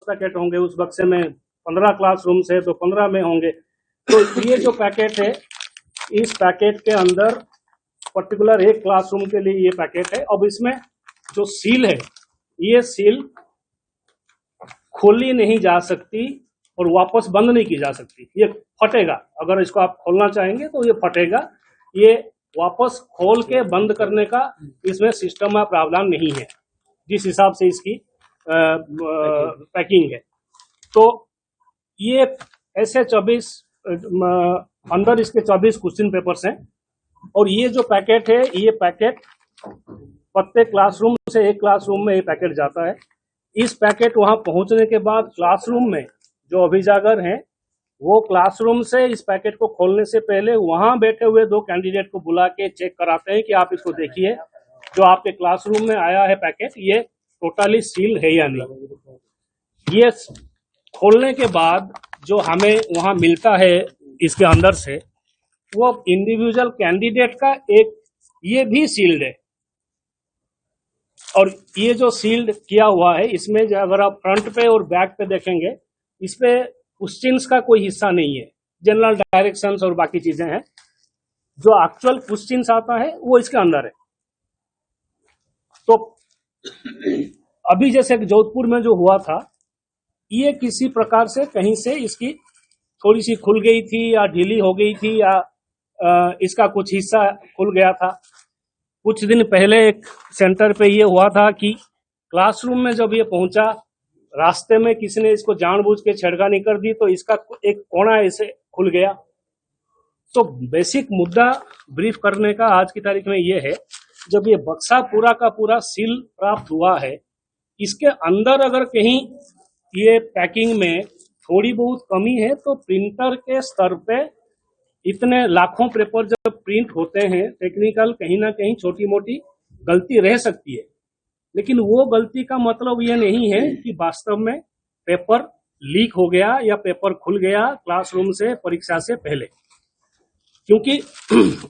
Packet होंगे, उस बक्से में 15 क्लासरूम्स है तो 15 में होंगे। तो ये जो पैकेट है, इस पैकेट के अंदर पर्टिकुलर एक क्लासरूम के लिए ये पैकेट है। अब इसमें जो सील है, ये सील खोली नहीं जा सकती और वापस बंद नहीं की जा सकती, ये फटेगा। अगर इसको आप खोलना चाहेंगे तो ये फटेगा। ये वापस खोल के बंद करने का इसमें सिस्टम या प्रावधान नहीं है, जिस हिसाब से इसकी पैकिंग है। तो ये ऐसे 24 अंदर इसके 24 क्वेश्चन पेपर्स हैं। और ये जो पैकेट है, ये पैकेट प्रत्येक क्लासरूम से एक क्लासरूम में ये पैकेट जाता है। इस पैकेट वहां पहुंचने के बाद क्लासरूम में जो अभिजागर हैं, वो क्लासरूम से इस पैकेट को खोलने से पहले वहां बैठे हुए 2 कैंडिडेट को बुला के चेक कराते हैं कि आप इसको देखिए, जो आपके क्लासरूम में आया है पैकेट, ये टोटली सील है या नहीं। ये खोलने के बाद जो हमें वहां मिलता है इसके अंदर से, वो इंडिविजुअल कैंडिडेट का एक, ये भी सील्ड है। और ये जो सील्ड किया हुआ है, इसमें अगर आप फ्रंट पे और बैक पे देखेंगे, इस पे क्वेश्चंस का कोई हिस्सा नहीं है, जनरल डायरेक्शंस और बाकी चीजें हैं। जो एक्चुअल क्वेश्चंस आता है वो इसके अंदर है। तो अभी जैसे जोधपुर में जो हुआ था, ये किसी प्रकार से कहीं से इसकी थोड़ी सी खुल गई थी या ढीली हो गई थी, या इसका कुछ हिस्सा खुल गया था। कुछ दिन पहले एक सेंटर पे ये हुआ था कि क्लासरूम में जब ये पहुंचा, रास्ते में किसी ने इसको जानबूझ के छेड़खानी कर दी, तो इसका एक कोना ऐसे खुल गया। तो बेसिक मुद्दा ब्रीफ करने का आज की तारीख में ये है, जब ये बक्सा पूरा का पूरा सील प्राप्त हुआ है, इसके अंदर अगर कहीं ये पैकिंग में थोड़ी बहुत कमी है, तो प्रिंटर के स्तर पे इतने लाखों पेपर जब प्रिंट होते हैं, टेक्निकल कहीं ना कहीं छोटी मोटी गलती रह सकती है। लेकिन वो गलती का मतलब ये नहीं है कि वास्तव में पेपर लीक हो गया या पेपर खुल गया क्लासरूम से परीक्षा से पहले। क्योंकि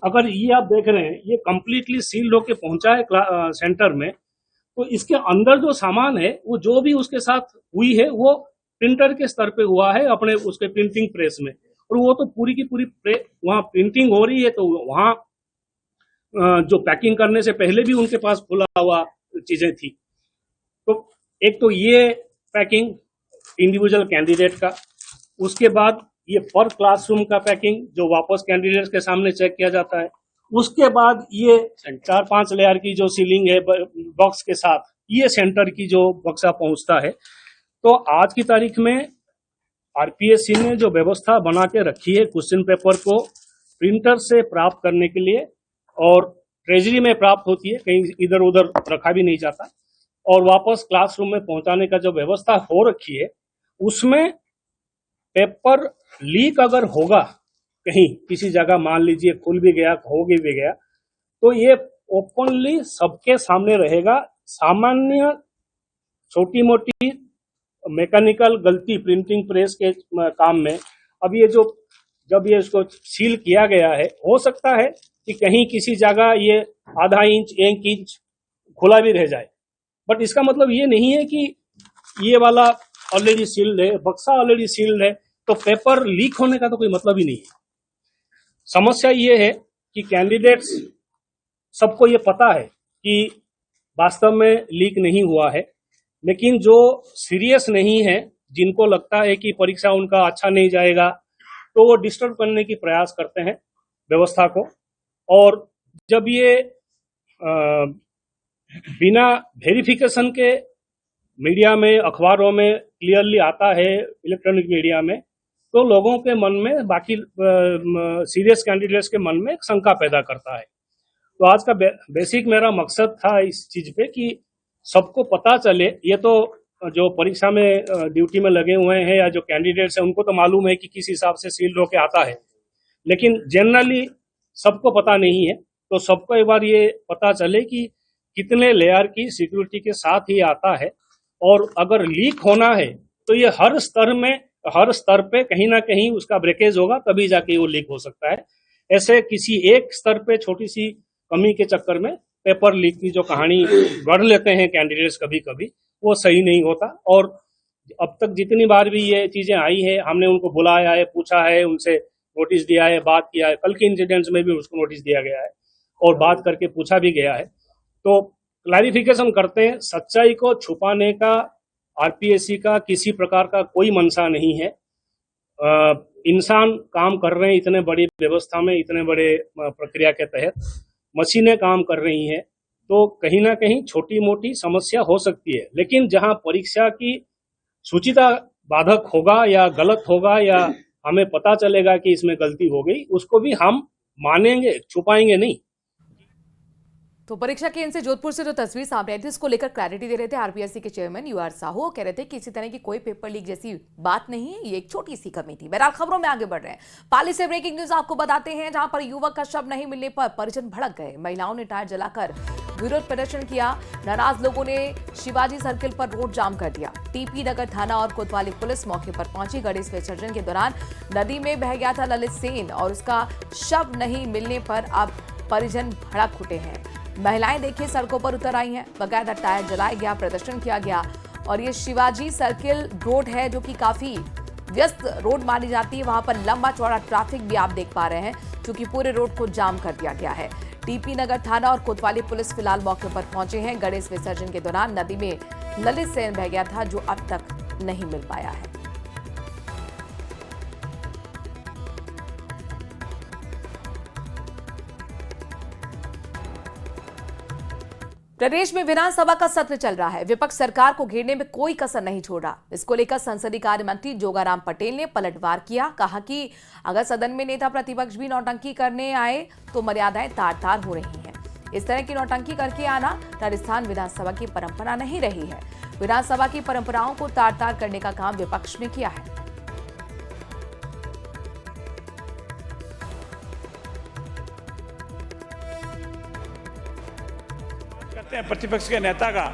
अगर ये आप देख रहे हैं, ये कंप्लीटली सील्ड होके पहुंचा है सेंटर में, तो इसके अंदर जो सामान है, वो जो भी उसके साथ हुई है, वो प्रिंटर के स्तर पे हुआ है, अपने उसके प्रिंटिंग प्रेस में। और वो तो पूरी की पूरी वहां प्रिंटिंग हो रही है, तो वहां जो पैकिंग करने से पहले भी उनके पास खुला हुआ चीजें थी। तो एक तो ये पैकिंग इंडिविजुअल कैंडिडेट का, उसके बाद ये पर क्लासरूम का पैकिंग जो वापस कैंडिडेट्स के सामने चेक किया जाता है, उसके बाद ये 4-5 लेयर की जो सीलिंग है बॉक्स के साथ, ये सेंटर की जो बक्सा पहुंचता है। तो आज की तारीख में आरपीएससी ने जो व्यवस्था बना के रखी है क्वेश्चन पेपर को प्रिंटर से प्राप्त करने के लिए, और ट्रेजरी में प्राप्त होती है, कहीं इधर उधर रखा भी नहीं जाता, और वापस क्लासरूम में पहुंचाने का जो व्यवस्था हो रखी है, उसमें पेपर लीक अगर होगा कहीं किसी जगह, मान लीजिए खुल भी गया, हो भी गया, तो ये ओपनली सबके सामने रहेगा। सामान्य छोटी मोटी मैकेनिकल गलती प्रिंटिंग प्रेस के काम में, अब ये जो जब ये इसको सील किया गया है, हो सकता है कि कहीं किसी जगह ये आधा इंच 1 इंच खुला भी रह जाए, बट इसका मतलब ये नहीं है कि ये वाला ऑलरेडी सील्ड है, बक्सा ऑलरेडी सील्ड है, तो पेपर लीक होने का तो कोई मतलब ही नहीं है। समस्या ये है कि कैंडिडेट्स सबको ये पता है कि वास्तव में लीक नहीं हुआ है, लेकिन जो सीरियस नहीं है, जिनको लगता है कि परीक्षा उनका अच्छा नहीं जाएगा, तो वो डिस्टर्ब करने की प्रयास करते हैं व्यवस्था को। और जब ये बिना वेरिफिकेशन के मीडिया में, अखबारों में क्लियरली आता है, इलेक्ट्रॉनिक मीडिया में, तो लोगों के मन में, बाकी सीरियस कैंडिडेट्स के मन में एक शंका पैदा करता है। तो आज का बेसिक मेरा मकसद था इस चीज पे कि सबको पता चले। ये तो जो परीक्षा में ड्यूटी में लगे हुए हैं या जो कैंडिडेट्स हैं, उनको तो मालूम है कि किस हिसाब से सील्ड होके आता है, लेकिन जनरली सबको पता नहीं है। तो सबको एक बार ये पता चले कि कितने लेयर की सिक्योरिटी के साथ ही आता है, और अगर लीक होना है तो ये हर स्तर पे कहीं ना कहीं उसका ब्रेकेज होगा, तभी जाके वो लीक हो सकता है। ऐसे किसी एक स्तर पे छोटी सी कमी के चक्कर में पेपर लीक की जो कहानी गढ़ लेते हैं कैंडिडेट्स कभी कभी, वो सही नहीं होता। और अब तक जितनी बार भी ये चीजें आई है, हमने उनको बुलाया है, पूछा है, उनसे नोटिस दिया है, बात किया है। कल के इंसिडेंट्स में भी उसको नोटिस दिया गया है और बात करके पूछा भी गया है। तो क्लैरिफिकेशन करते हैं, सच्चाई को छुपाने का आरपीएससी का किसी प्रकार का कोई मंशा नहीं है। इंसान काम कर रहे हैं इतने बड़ी व्यवस्था में, इतने बड़े प्रक्रिया के तहत, मशीनें काम कर रही हैं, तो कहीं ना कहीं छोटी मोटी समस्या हो सकती है। लेकिन जहां परीक्षा की शुचिता बाधक होगा या गलत होगा या हमें पता चलेगा कि इसमें गलती हो गई, उसको भी हम मानेंगे, छुपाएंगे नहीं। तो परीक्षा केंद्र से जोधपुर से जो तस्वीर सामने आई थी उसको लेकर क्लैरिटी दे रहे थे आरपीएससी के चेयरमैन यूआर साहू। कह रहे थे कि इसी तरह की कोई पेपर लीक जैसी बात नहीं है, ये एक छोटी सी कमी थी। बहरहाल खबरों में आगे बढ़ रहे हैं। पाली से ब्रेकिंग न्यूज आपको बताते हैं, जहां पर युवक का शव नहीं मिलने पर परिजन भड़क गए। महिलाओं ने टायर जलाकर विरोध प्रदर्शन किया। नाराज लोगों ने शिवाजी सर्किल पर रोड जाम कर दिया। टीपी नगर थाना और कोतवाली पुलिस मौके पर पहुंची। गणेश विसर्जन के दौरान नदी में बह गया था ललित सेन और उसका शव नहीं मिलने पर अब परिजन भड़क उठे हैं। महिलाएं देखिए सड़कों पर उतर आई हैं, बकायदा टायर जलाया गया, प्रदर्शन किया गया। और ये शिवाजी सर्किल रोड है जो कि काफी व्यस्त रोड मानी जाती है। वहां पर लंबा चौड़ा ट्रैफिक भी आप देख पा रहे हैं, क्योंकि पूरे रोड को जाम कर दिया गया है। टीपी नगर थाना और कोतवाली पुलिस फिलहाल मौके पर पहुंचे हैं। गणेश विसर्जन के दौरान नदी में ललित सेन बह गया था, जो अब तक नहीं मिल पाया है। प्रदेश में विधानसभा का सत्र चल रहा है। विपक्ष सरकार को घेरने में कोई कसर नहीं छोड़ रहा। इसको लेकर संसदीय कार्य मंत्री जोगाराम पटेल ने पलटवार किया। कहा कि अगर सदन में नेता प्रतिपक्ष भी नौटंकी करने आए तो मर्यादाएं तार-तार हो रही हैं। इस तरह की नौटंकी करके आना राजस्थान विधानसभा की परंपरा नहीं रही है। विधानसभा की परंपराओं को तार-तार करने का काम विपक्ष ने किया है। प्रतिपक्ष के नेता का,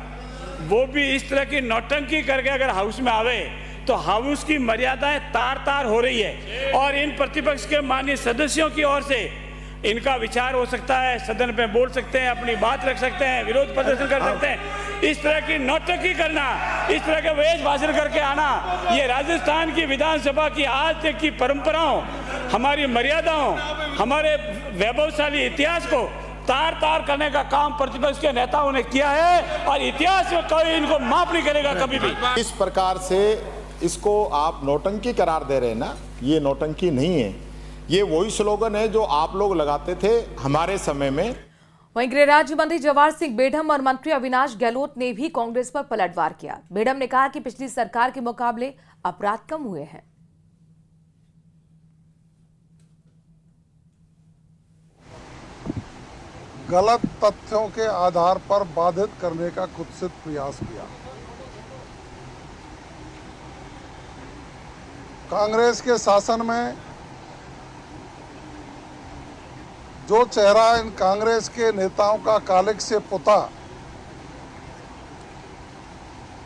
वो भी इस तरह की नौटंकी करके अगर हाउस में आवे तो हाउस की मर्यादाएं तार तार हो रही है। और इन प्रतिपक्ष के माननीय सदस्यों की ओर से इनका विचार हो सकता है, सदन पे बोल सकते हैं, अपनी बात रख सकते हैं, विरोध प्रदर्शन कर सकते हैं। इस तरह की नौटंकी करना, इस तरह के वेश भाषण करके आना, ये राजस्थान की विधानसभा की आज तक की परंपराओं, हमारी मर्यादाओं, हमारे वैभवशाली इतिहास को तार तार करने का काम प्रतिपक्ष के नेताओं ने किया है और इतिहास में कोई इनको माफ नहीं करेगा कभी भी। इस प्रकार से इसको आप नौटंकी करार दे रहे हैं ना, ये नौटंकी नहीं है। ये वही स्लोगन है जो आप लोग लगाते थे हमारे समय में। वहीं गृह राज्य मंत्री जवाहर सिंह बेढम और मंत्री अविनाश गहलोत ने भी कांग्रेस पर पलटवार किया। बेढम ने कहा कि पिछली सरकार के मुकाबले अपराध कम हुए हैं। गलत तथ्यों के आधार पर बाधित करने का कुत्सित प्रयास किया। कांग्रेस के शासन में जो चेहरा इन कांग्रेस के नेताओं का कालिक से पुता,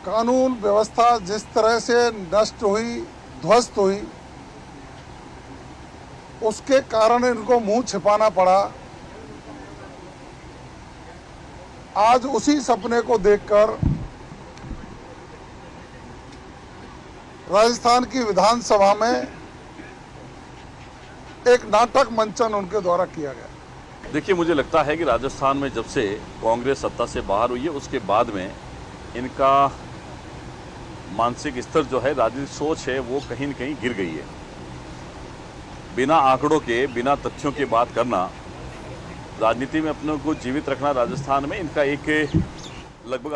कानून व्यवस्था जिस तरह से नष्ट हुई, ध्वस्त हुई, उसके कारण इनको मुंह छिपाना पड़ा। आज उसी सपने को देखकर राजस्थान की विधानसभा में एक नाटक मंचन उनके द्वारा किया गया। देखिए, मुझे लगता है कि राजस्थान में जब से कांग्रेस सत्ता से बाहर हुई है, उसके बाद में इनका मानसिक स्तर जो है, राजनीतिक सोच है, वो कहीं न कहीं गिर गई है। बिना आंकड़ों के, बिना तथ्यों की बात करना, राजनीति में अपनों को जीवित रखना राजस्थान में इनका एक लगभग